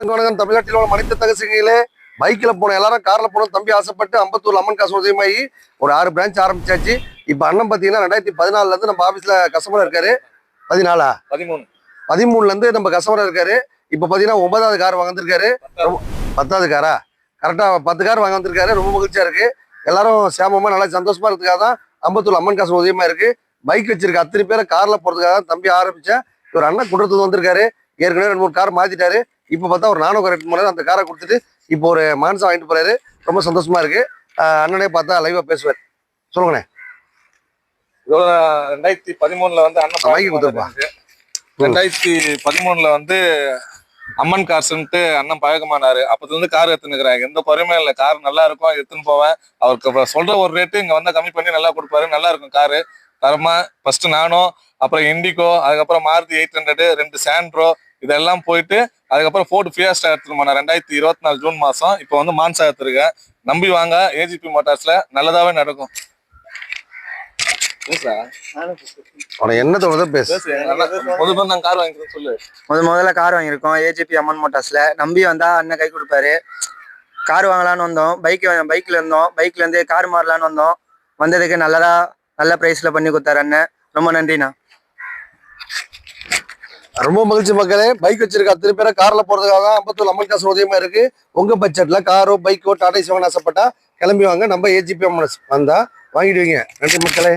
வணக்கம். தமிழ்நாட்டில் உள்ள மனித தகசிகளே, பைக்கில் போன எல்லாரும் கார்ல போனோம். தம்பி ஆசைப்பட்டு அம்பத்தூர் அம்மன் காசு உதயமாகி ஒரு 6 பிரான்ச் ஆரம்பிச்சாச்சு. இப்போ அண்ணன் பார்த்தீங்கன்னா 2014 இருந்து நம்ம ஆஃபீஸில் கஸ்டமர் இருக்காரு. 13 இருந்து நம்ம கஸ்டமர் இருக்காரு. இப்போ பார்த்தீங்கன்னா 9வது கார் வாங்கிருக்காரு. 10வது காரா கரெக்டாக 10 கார் வாங்க வந்திருக்காரு. ரொம்ப மகிழ்ச்சியா இருக்கு. எல்லாரும் சேமமா நல்லா சந்தோஷமா இருக்கிறதுக்காக தான் அம்பத்தூர் அம்மன் காசு உதயமா இருக்கு. பைக் வச்சிருக்க அத்தனை பேரை கார்ல போறதுக்காக தான் தம்பி ஆரம்பிச்சேன். ஒரு அண்ணன் குன்றத்துக்கு வந்திருக்காரு. ஏற்கனவே 2-3 கார் மாத்திட்டாரு. இப்போ பார்த்தா ஒரு நானோ கார் எடுத்து அந்த காரை கொடுத்துட்டு இப்போ ஒரு மான்சா வாங்கிட்டு போறாரு. ரொம்ப சந்தோஷமா இருக்கு. அண்ணனே பார்த்தா லைவா பேசுவார். சொல்லுங்கண்ணே. 2013 வந்து அண்ணன் வாங்கி கொடுத்துருப்பா. 2013 வந்து அம்மன் கார்ஸ்ன்ட்டு அண்ணன் பழக்கமானாரு. அப்பத்துல இருந்து கார் எடுத்துனுக்குறாங்க. எந்த குறையுமே இல்லை. கார் நல்லா இருக்கும், எடுத்துன்னு போவேன். அவருக்கு சொல்ற ஒரு ரேட்டு இங்க வந்தா கம்மி பண்ணி நல்லா கொடுப்பாரு. நல்லா இருக்கும் காரு தரமா. ஃபர்ஸ்ட் நானோ, அப்புறம் இண்டிகோ, அதுக்கப்புறம் மாருதி 800, 2 சாண்ட்ரோ, இதெல்லாம் போயிட்டு அதுக்கப்புறம் ஃபோர்டு ஃபியஸ்டா எடுத்துட்டு போனேன் 2024 ஜூன் மாசம். இப்போ வந்து மான்சா எடுத்துருக்கேன். நம்பி வாங்க. ஏஜிபி மோட்டார்ஸ்ல நல்லதாவே நடக்கும். என்ன தோணுதோ பேசு. கார் வாங்கிக்கிறேன் சொல்லு. முதல்ல கார் வாங்கியிருக்கோம் ஏஜிபி அம்மன் மோட்டார்ஸ்ல. நம்பி வந்தா அண்ணன் கை கொடுப்பாரு. கார் வாங்கலான்னு வந்தோம். பைக்ல இருந்தோம். பைக்ல இருந்து கார் மாறலான்னு வந்தோம். வந்ததுக்கு நல்ல பிரைஸ்ல பண்ணி கொடுத்தாரு அண்ணன். ரொம்ப நன்றிண்ணா. ரொம்ப மகிழ்ச்சி மக்களே. பைக் வச்சிருக்க அத்தனை பேரை கார்ல போறதுக்காக தான் அம்பத்தூர் அம்மன் காசு உதயமா இருக்கு. உங்க பட்ஜெட்ல காரோ பைக்கோ டாடா ஏசி வாங்க ஆசைப்பட்டா கிளம்பி வாங்க. நம்ம ஏஜிபி அம்மன் வந்தா வாங்கிடுவீங்க. நன்றி மக்களே.